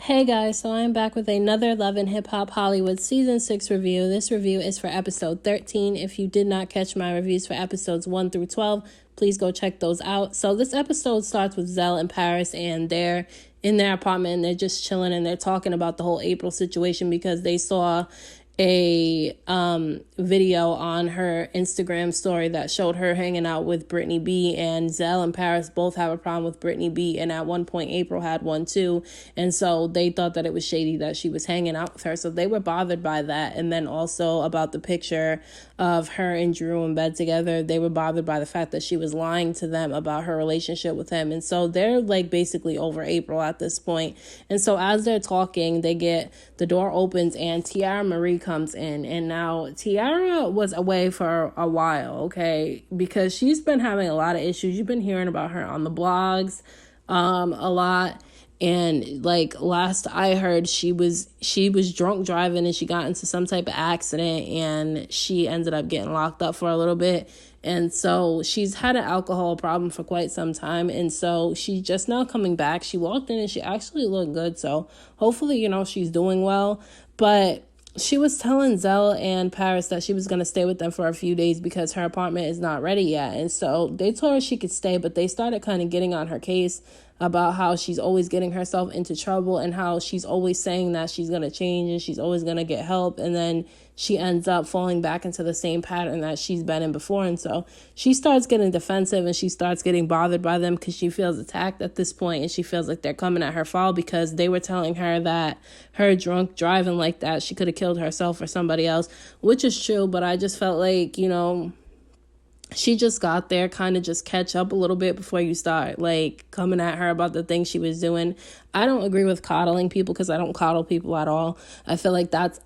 Hey guys, so I'm back with another Love and Hip Hop Hollywood Season 6 review. This review is for episode 13. If you did not catch my reviews for episodes 1 through 12, please go check those out. So this episode starts with Zell and Paris, and they're in their apartment and they're just chilling and they're talking about the whole April situation because they saw a video on her Instagram story that showed her hanging out with Brittany B, and Zell and Paris both have a problem with Brittany B, and at one point April had one too, and so they thought that it was shady that she was hanging out with her, so they were bothered by that. And then also about the picture of her and Drew in bed together, they were bothered by the fact that she was lying to them about her relationship with him, and so they're like basically over April at this point. And so as they're talking, the door opens and Teairra Marie comes in. And now Teairra was away for a while, okay, because she's been having a lot of issues. You've been hearing about her on the blogs a lot. And like last I heard, she was drunk driving and she got into some type of accident and she ended up getting locked up for a little bit. And so she's had an alcohol problem for quite some time. And so she's just now coming back. She walked in and she actually looked good. So hopefully, she's doing well. But she was telling Zell and Paris that she was going to stay with them for a few days because her apartment is not ready yet. And so they told her she could stay, but they started kind of getting on her case about how she's always getting herself into trouble and how she's always saying that she's going to change and she's always going to get help. And then she ends up falling back into the same pattern that she's been in before. And so she starts getting defensive and she starts getting bothered by them because she feels attacked at this point, and she feels like they're coming at her fault because they were telling her that her drunk driving like that, she could have killed herself or somebody else, which is true. But I just felt like, she just got there, kind of just catch up a little bit before you start like coming at her about the things she was doing. I don't agree with coddling people because I don't coddle people at all. I feel like that's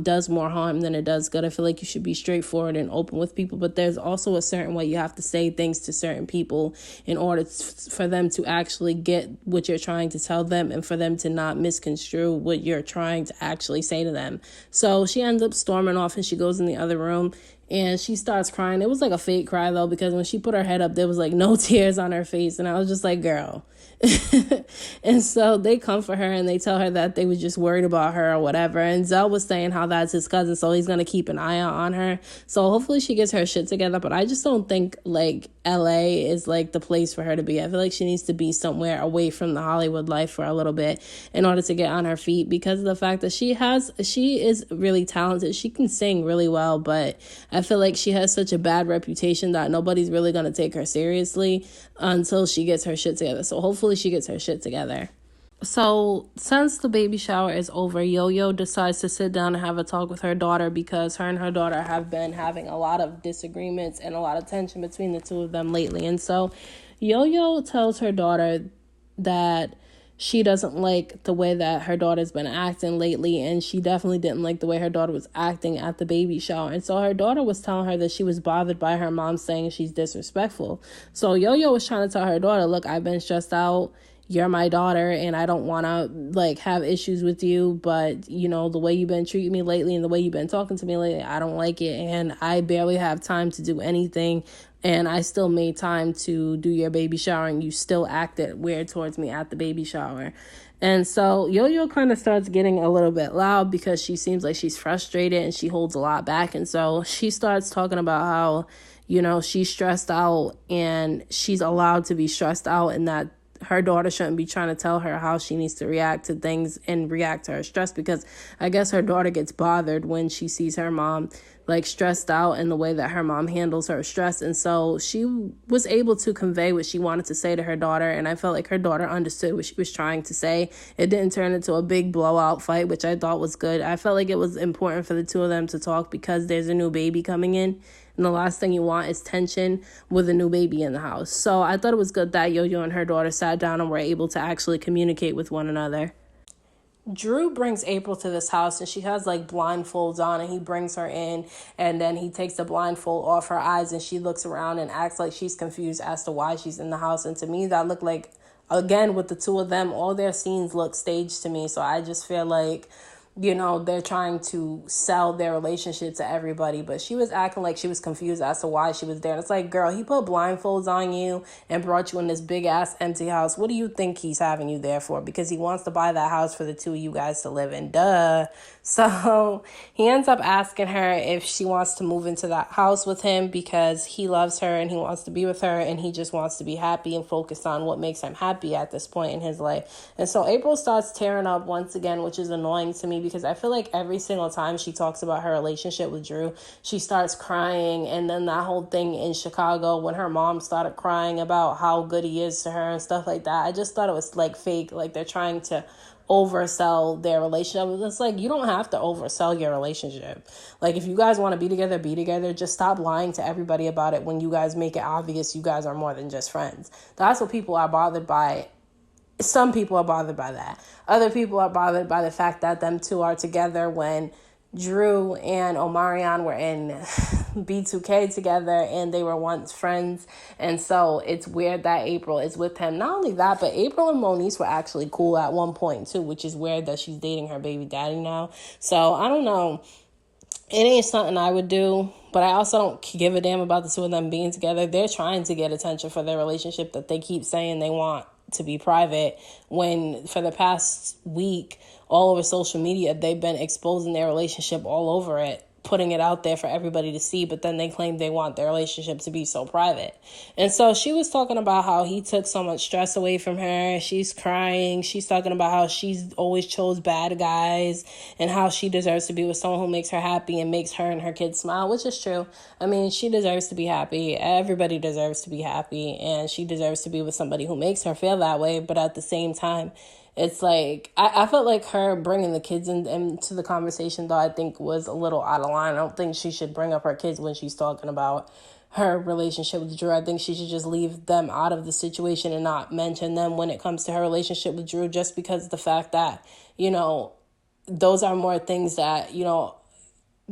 does more harm than it does good. I feel like you should be straightforward and open with people, but there's also a certain way you have to say things to certain people in order for them to actually get what you're trying to tell them and for them to not misconstrue what you're trying to actually say to them. So she ends up storming off and she goes in the other room and she starts crying. It was like a fake cry though, because when she put her head up, there was like no tears on her face. And I was just like, girl. And so they comfort her and they tell her that they were just worried about her or whatever. And Zell was saying how that's his cousin, so he's going to keep an eye out on her. So hopefully she gets her shit together. But I just don't think like LA is like the place for her to be. I feel like she needs to be somewhere away from the Hollywood life for a little bit in order to get on her feet, because of the fact that she is really talented. She can sing really well, but I feel like she has such a bad reputation that nobody's really going to take her seriously until she gets her shit together. So hopefully she gets her shit together. So since the baby shower is over, Yo-Yo decides to sit down and have a talk with her daughter because her and her daughter have been having a lot of disagreements and a lot of tension between the two of them lately. And so Yo-Yo tells her daughter that she doesn't like the way that her daughter's been acting lately, and she definitely didn't like the way her daughter was acting at the baby shower. And so her daughter was telling her that she was bothered by her mom saying she's disrespectful. So Yo-Yo was trying to tell her daughter, look, I've been stressed out. You're my daughter and I don't want to like have issues with you, but the way you've been treating me lately and the way you've been talking to me lately, I don't like it, and I barely have time to do anything, and I still made time to do your baby shower and you still acted weird towards me at the baby shower. And so Yo-Yo kind of starts getting a little bit loud because she seems like she's frustrated and she holds a lot back. And so she starts talking about how she's stressed out and she's allowed to be stressed out, and that her daughter shouldn't be trying to tell her how she needs to react to things and react to her stress, because I guess her daughter gets bothered when she sees her mom like stressed out in the way that her mom handles her stress. And so she was able to convey what she wanted to say to her daughter, and I felt like her daughter understood what she was trying to say. It didn't turn into a big blowout fight, which I thought was good. I felt like it was important for the two of them to talk because there's a new baby coming in, and the last thing you want is tension with a new baby in the house. So I thought it was good that Yo-Yo and her daughter sat down and were able to actually communicate with one another. Drew brings April to this house and she has like blindfolds on, and he brings her in and then he takes the blindfold off her eyes and she looks around and acts like she's confused as to why she's in the house. And to me, that looked like, again, with the two of them, all their scenes look staged to me. So I just feel like they're trying to sell their relationship to everybody. But she was acting like she was confused as to why she was there. And it's like, girl, he put blindfolds on you and brought you in this big ass empty house. What do you think he's having you there for? Because he wants to buy that house for the two of you guys to live in. Duh. So he ends up asking her if she wants to move into that house with him because he loves her and he wants to be with her and he just wants to be happy and focus on what makes him happy at this point in his life. And so April starts tearing up once again, which is annoying to me because I feel like every single time she talks about her relationship with Drew, she starts crying. And then that whole thing in Chicago when her mom started crying about how good he is to her and stuff like that, I just thought it was like fake, like they're trying to oversell their relationship. It's like, you don't have to oversell your relationship. Like, if you guys want to be together, be together. Just stop lying to everybody about it when you guys make it obvious you guys are more than just friends. That's what people are bothered by. Some people are bothered by that. Other people are bothered by the fact that them two are together when Drew and Omarion were in B2K together and they were once friends. And so it's weird that April is with him. Not only that, but April and Moniece were actually cool at one point too, which is weird that she's dating her baby daddy now. So I don't know. It ain't something I would do, but I also don't give a damn about the two of them being together. They're trying to get attention for their relationship that they keep saying they want to be private, when for the past week all over social media they've been exposing their relationship all over it, putting it out there for everybody to see, but then they claim they want their relationship to be so private. And so she was talking about how he took so much stress away from her. She's crying. She's talking about how she's always chose bad guys and how she deserves to be with someone who makes her happy and makes her and her kids smile, which is true. I mean, she deserves to be happy. Everybody deserves to be happy, and she deserves to be with somebody who makes her feel that way. But at the same time, it's like, I felt like her bringing the kids into the conversation, though, I think was a little out of line. I don't think she should bring up her kids when she's talking about her relationship with Drew. I think she should just leave them out of the situation and not mention them when it comes to her relationship with Drew, just because of the fact that, those are more things that,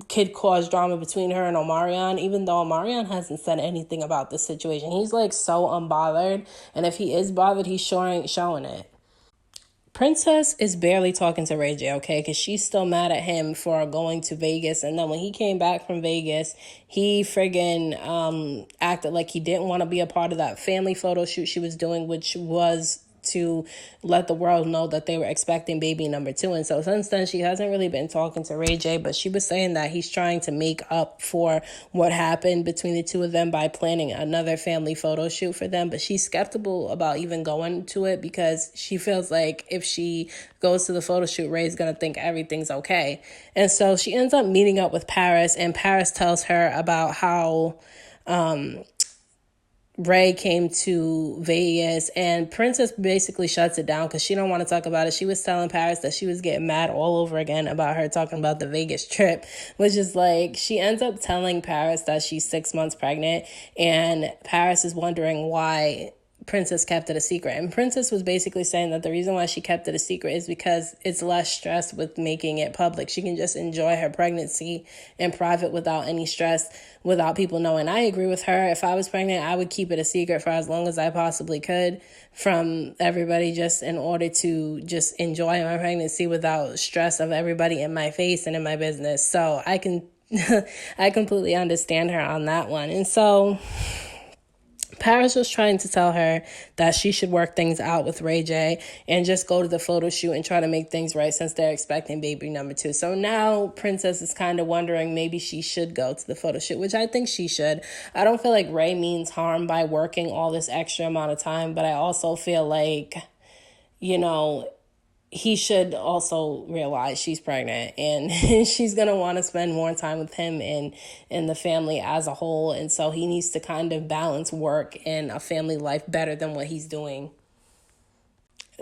could cause drama between her and Omarion, even though Omarion hasn't said anything about this situation. He's like so unbothered, and if he is bothered, he's showing it. Princess is barely talking to Ray J, okay? Because she's still mad at him for going to Vegas. And then when he came back from Vegas, he friggin' acted like he didn't want to be a part of that family photo shoot she was doing, which was to let the world know that they were expecting baby number 2. And so since then, she hasn't really been talking to Ray J, but she was saying that he's trying to make up for what happened between the two of them by planning another family photo shoot for them. But she's skeptical about even going to it because she feels like if she goes to the photo shoot, Ray's going to think everything's okay. And so she ends up meeting up with Paris, and Paris tells her about how Ray came to Vegas, and Princess basically shuts it down because she don't want to talk about it. She was telling Paris that she was getting mad all over again about her talking about the Vegas trip, which is like, she ends up telling Paris that she's 6 months pregnant, and Paris is wondering why Princess kept it a secret. And Princess was basically saying that the reason why she kept it a secret is because it's less stress with making it public. She can just enjoy her pregnancy in private without any stress, without people knowing. I agree with her. If I was pregnant, I would keep it a secret for as long as I possibly could from everybody, just in order to just enjoy my pregnancy without stress of everybody in my face and in my business. So I can I completely understand her on that one. And so Paris was trying to tell her that she should work things out with Ray J and just go to the photo shoot and try to make things right since they're expecting baby number 2. So now Princess is kind of wondering maybe she should go to the photo shoot, which I think she should. I don't feel like Ray means harm by working all this extra amount of time, but I also feel like, he should also realize she's pregnant and she's going to want to spend more time with him and the family as a whole. And so he needs to kind of balance work and a family life better than what he's doing.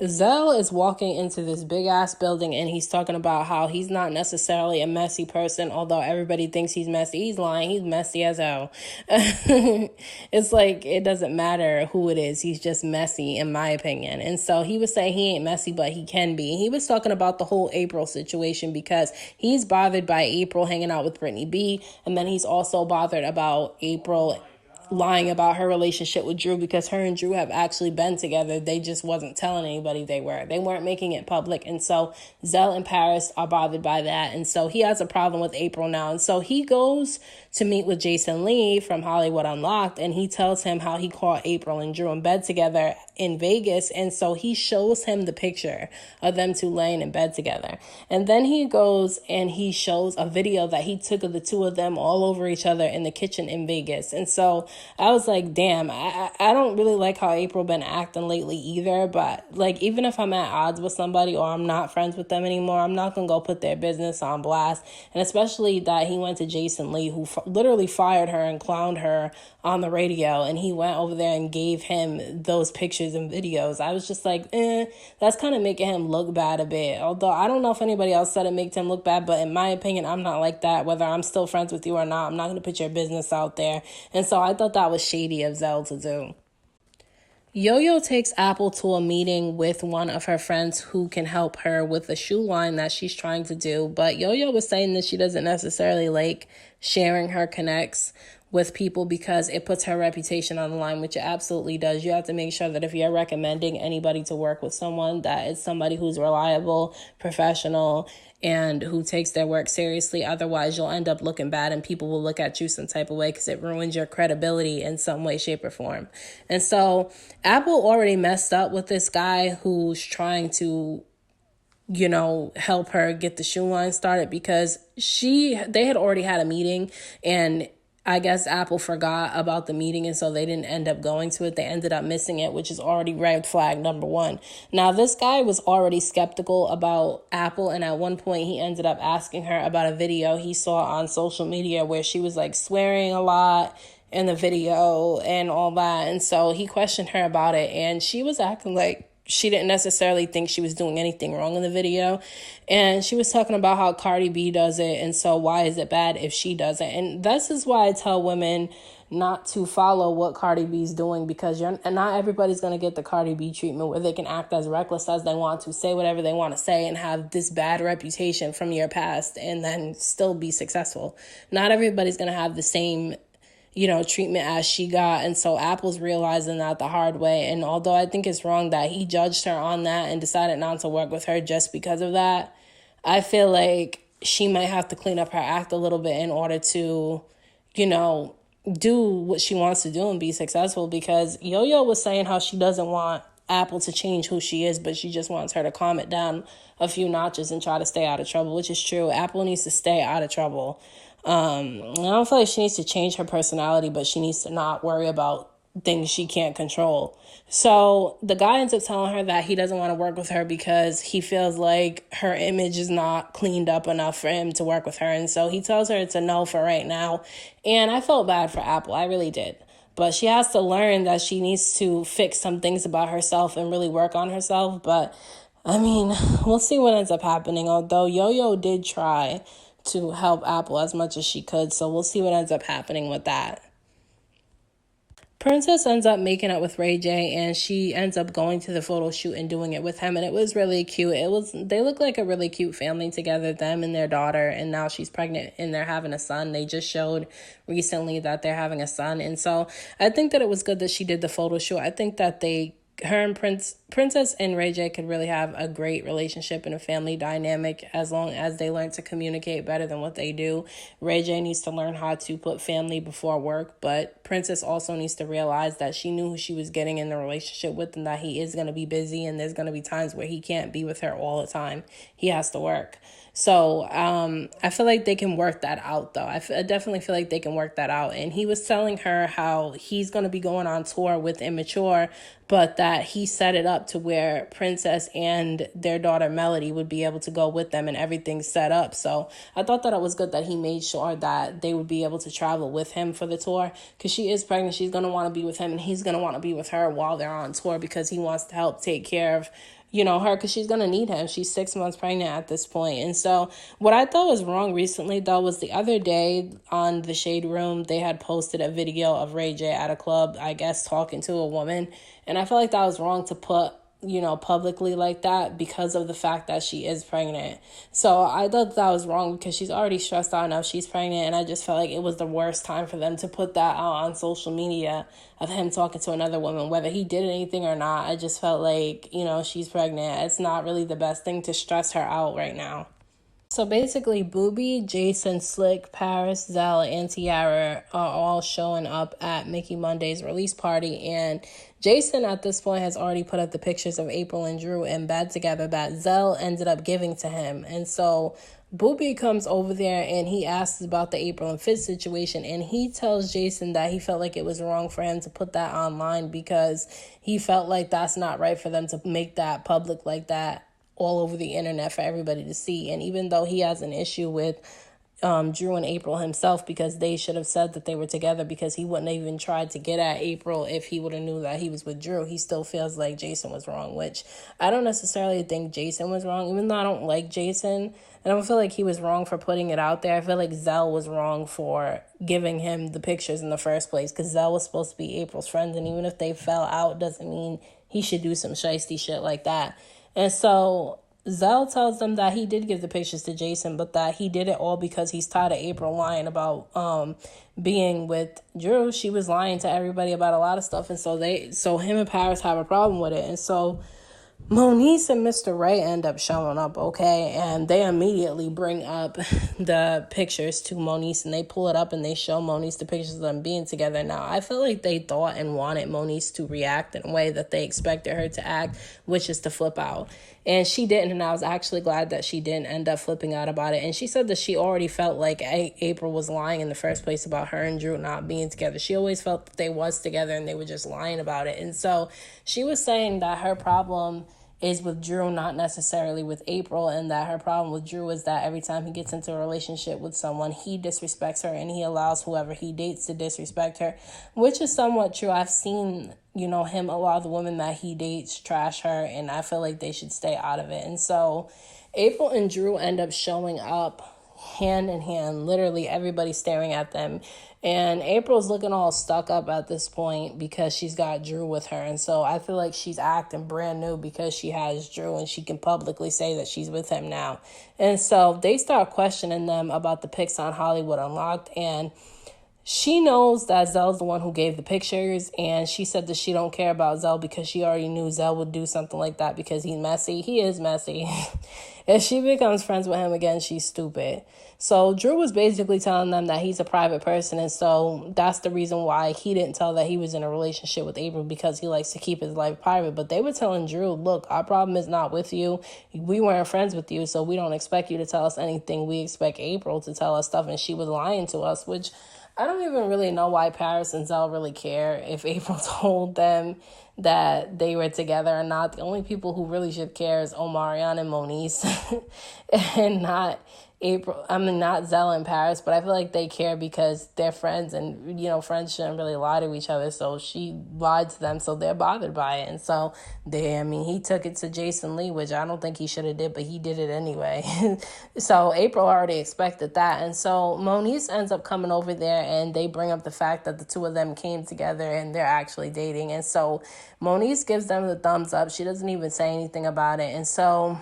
Zell is walking into this big ass building and he's talking about how he's not necessarily a messy person, although everybody thinks he's messy. He's lying. He's messy as hell. It's like, it doesn't matter who it is. He's just messy, in my opinion. And so he was saying he ain't messy, but he can be. He was talking about the whole April situation because he's bothered by April hanging out with Brittany B. And then he's also bothered about April lying about her relationship with Drew, because her and Drew have actually been together. They just wasn't telling anybody they were. They weren't making it public. And so Zell and Paris are bothered by that. And so he has a problem with April now. And so he goes to meet with Jason Lee from Hollywood Unlocked, and he tells him how he caught April and Drew in bed together in Vegas. And so he shows him the picture of them two laying in bed together. And then he goes and he shows a video that he took of the two of them all over each other in the kitchen in Vegas. And so I was like, damn, I don't really like how April been acting lately either. But like, even if I'm at odds with somebody or I'm not friends with them anymore, I'm not going to go put their business on blast. And especially that he went to Jason Lee, who literally fired her and clowned her on the radio. And he went over there and gave him those pictures and videos. I was just like, that's kind of making him look bad a bit. Although I don't know if anybody else said it makes him look bad, but in my opinion, I'm not like that. Whether I'm still friends with you or not, I'm not going to put your business out there. And so I thought that was shady of Zell to do. Yo-Yo takes Apple to a meeting with one of her friends who can help her with a shoe line that she's trying to do. But Yo-Yo was saying that she doesn't necessarily like sharing her connects with people because it puts her reputation on the line, which it absolutely does. You have to make sure that if you're recommending anybody to work with someone, that it's somebody who's reliable, professional, and who takes their work seriously. Otherwise, you'll end up looking bad and people will look at you some type of way because it ruins your credibility in some way, shape, or form. And so Apple already messed up with this guy who's trying to, help her get the shoe line started, because they had already had a meeting, and I guess Apple forgot about the meeting, and so they didn't end up going to it. They ended up missing it, which is already red flag number one. Now, this guy was already skeptical about Apple, and at one point he ended up asking her about a video he saw on social media where she was like swearing a lot in the video and all that. And so he questioned her about it, and she was acting like she didn't necessarily think she was doing anything wrong in the video. And she was talking about how Cardi B does it, and so why is it bad if she does it? And this is why I tell women not to follow what Cardi B's doing, because not everybody's going to get the Cardi B treatment where they can act as reckless as they want to, say whatever they want to say, and have this bad reputation from your past and then still be successful. Not everybody's going to have the same treatment as she got. And so Apple's realizing that the hard way. And although I think it's wrong that he judged her on that and decided not to work with her just because of that, I feel like she might have to clean up her act a little bit in order to, do what she wants to do and be successful. Because Yo-Yo was saying how she doesn't want Apple to change who she is, but she just wants her to calm it down a few notches and try to stay out of trouble, which is true. Apple needs to stay out of trouble. I don't feel like she needs to change her personality, but she needs to not worry about things she can't control. So the guy ends up telling her that he doesn't want to work with her because he feels like her image is not cleaned up enough for him to work with her. And so he tells her it's a no for right now. And I felt bad for Apple. I really did. But she has to learn that she needs to fix some things about herself and really work on herself. But, we'll see what ends up happening. Although Yo-Yo did try to help Apple as much as she could. So we'll see what ends up happening with that. Princess ends up making up with Ray J, and she ends up going to the photo shoot and doing it with him, and it was really cute. They look like a really cute family together, them and their daughter, and now she's pregnant and they're having a son. They just showed recently that they're having a son, and so I think that it was good that she did the photo shoot. I think that her and Princess and Ray J could really have a great relationship and a family dynamic as long as they learn to communicate better than what they do. Ray J needs to learn how to put family before work, but Princess also needs to realize that she knew who she was getting in the relationship with, and that he is going to be busy, and there's going to be times where he can't be with her all the time. He has to work. So I feel like they can work that out, though. I definitely feel like they can work that out. And he was telling her how he's going to be going on tour with Immature, but that he set it up to where Princess and their daughter Melody would be able to go with them and everything's set up. So I thought that it was good that he made sure that they would be able to travel with him for the tour, because she is pregnant. She's going to want to be with him, and he's going to want to be with her while they're on tour, because he wants to help take care of her, because she's going to need him. She's 6 months pregnant at this point. And so what I thought was wrong recently, though, was the other day on the Shade Room, they had posted a video of Ray J at a club, I guess, talking to a woman. And I feel like that was wrong to put publicly like that because of the fact that she is pregnant. So I thought that was wrong because she's already stressed out enough. She's pregnant, and I just felt like it was the worst time for them to put that out on social media of him talking to another woman, whether he did anything or not. I just felt like, she's pregnant. It's not really the best thing to stress her out right now. So basically, Booby, Jason, Slick, Paris, Zell, and Teairra are all showing up at Mickey Monday's release party. And Jason, at this point, has already put up the pictures of April and Drew in bed together that Zell ended up giving to him. And so Booby comes over there and he asks about the April and Fitz situation. And he tells Jason that he felt like it was wrong for him to put that online because he felt like that's not right for them to make that public like that all over the internet for everybody to see. And even though he has an issue with Drew and April himself, because they should have said that they were together, because he wouldn't have even tried to get at April if he would have knew that he was with Drew, he still feels like Jason was wrong, which I don't necessarily think Jason was wrong, even though I don't like Jason. I don't feel like he was wrong for putting it out there. I feel like Zell was wrong for giving him the pictures in the first place, because Zell was supposed to be April's friend, and even if they fell out doesn't mean he should do some shiesty shit like that. And so Zell tells them that he did give the pictures to Jason, but that he did it all because he's tired of April lying about being with Drew. She was lying to everybody about a lot of stuff, and so him and Paris have a problem with it. And so Moniece and Mr. Ray end up showing up, okay? And they immediately bring up the pictures to Moniece, and they pull it up and they show Moniece the pictures of them being together. Now, I feel like they thought and wanted Moniece to react in a way that they expected her to act, which is to flip out. And she didn't, and I was actually glad that she didn't end up flipping out about it. And she said that she already felt like April was lying in the first place about her and Drew not being together. She always felt that they was together and they were just lying about it. And so she was saying that her problem is with Drew, not necessarily with April, and that her problem with Drew is that every time he gets into a relationship with someone, he disrespects her and he allows whoever he dates to disrespect her, which is somewhat true. I've seen, him allow the women that he dates trash her, and I feel like they should stay out of it. And so April and Drew end up showing up hand in hand, literally everybody staring at them. And April's looking all stuck up at this point because she's got Drew with her. And so I feel like she's acting brand new because she has Drew and she can publicly say that she's with him now. And so they start questioning them about the pics on Hollywood Unlocked. And she knows that Zell's the one who gave the pictures, and she said that she don't care about Zell because she already knew Zell would do something like that because he's messy. He is messy. If she becomes friends with him again, she's stupid. So Drew was basically telling them that he's a private person, and so that's the reason why he didn't tell that he was in a relationship with April, because he likes to keep his life private. But they were telling Drew, look, our problem is not with you. We weren't friends with you, so we don't expect you to tell us anything. We expect April to tell us stuff, and she was lying to us, which I don't even really know why Paris and Zell really care if April told them that they were together or not. The only people who really should care is Omarion and Moniece and not Zell and Paris, but I feel like they care because they're friends, and, friends shouldn't really lie to each other, so she lied to them, so they're bothered by it. And so he took it to Jason Lee, which I don't think he should have did, but he did it anyway. So April already expected that, and so Moniece ends up coming over there, and they bring up the fact that the two of them came together and they're actually dating. And so Moniece gives them the thumbs up. She doesn't even say anything about it. And so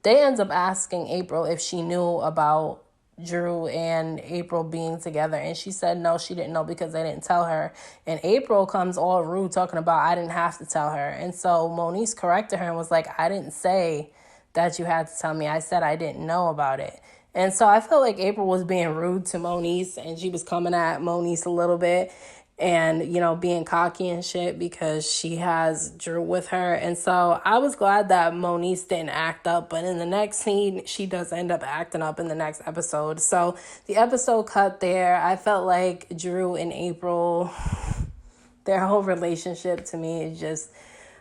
they end up asking April if she knew about Drew and April being together, and she said no, she didn't know because they didn't tell her. And April comes all rude talking about, I didn't have to tell her. And so Moniece corrected her and was like, I didn't say that you had to tell me. I said I didn't know about it. And so I felt like April was being rude to Moniece, and she was coming at Moniece a little bit and, being cocky and shit because she has Drew with her. And so I was glad that Moniece didn't act up, but in the next scene, she does end up acting up in the next episode. So the episode cut there. I felt like Drew and April, their whole relationship to me is just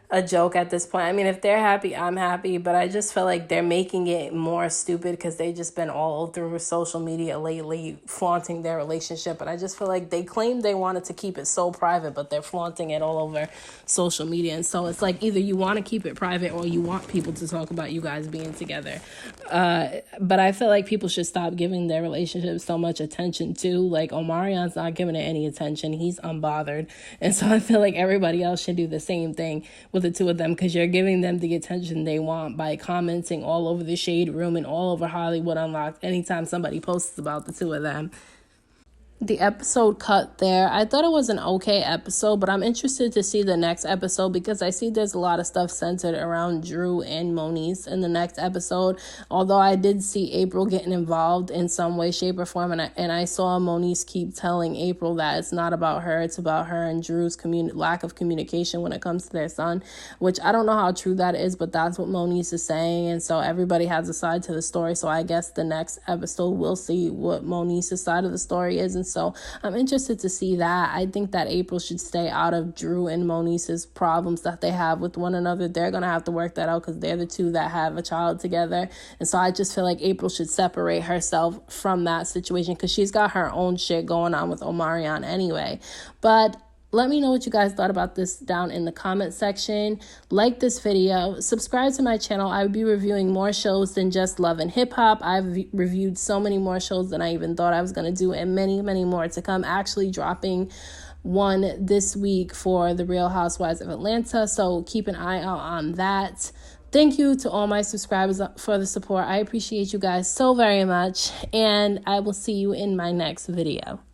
a joke at this point. I mean, if they're happy, I'm happy, but I just feel like they're making it more stupid because they just been all through social media lately flaunting their relationship, and I just feel like they claimed they wanted to keep it so private, but they're flaunting it all over social media. And so it's like either you want to keep it private or you want people to talk about you guys being together. But I feel like people should stop giving their relationship so much attention too. Like Omarion's not giving it any attention. He's unbothered. And so I feel like everybody else should do the same thing with the two of them, because you're giving them the attention they want by commenting all over the Shade Room and all over Hollywood Unlocked anytime somebody posts about the two of them. The episode cut there. I thought it was an okay episode, but I'm interested to see the next episode because I see there's a lot of stuff centered around Drew and Moniece in the next episode. Although I did see April getting involved in some way, shape, or form, and I saw Moniece keep telling April that it's not about her, it's about her and Drew's lack of communication when it comes to their son, which I don't know how true that is, but that's what Moniece is saying, and so everybody has a side to the story. So I guess the next episode we'll see what Moniece's side of the story is, and so I'm interested to see that. I think that April should stay out of Drew and Moniece's problems that they have with one another. They're going to have to work that out because they're the two that have a child together. And so I just feel like April should separate herself from that situation because she's got her own shit going on with Omarion anyway. But let me know what you guys thought about this down in the comment section. Like this video, subscribe to my channel. I will be reviewing more shows than just Love and Hip Hop. I've reviewed so many more shows than I even thought I was going to do, and many, many more to come. Actually dropping one this week for The Real Housewives of Atlanta, so keep an eye out on that. Thank you to all my subscribers for the support. I appreciate you guys so very much, and I will see you in my next video.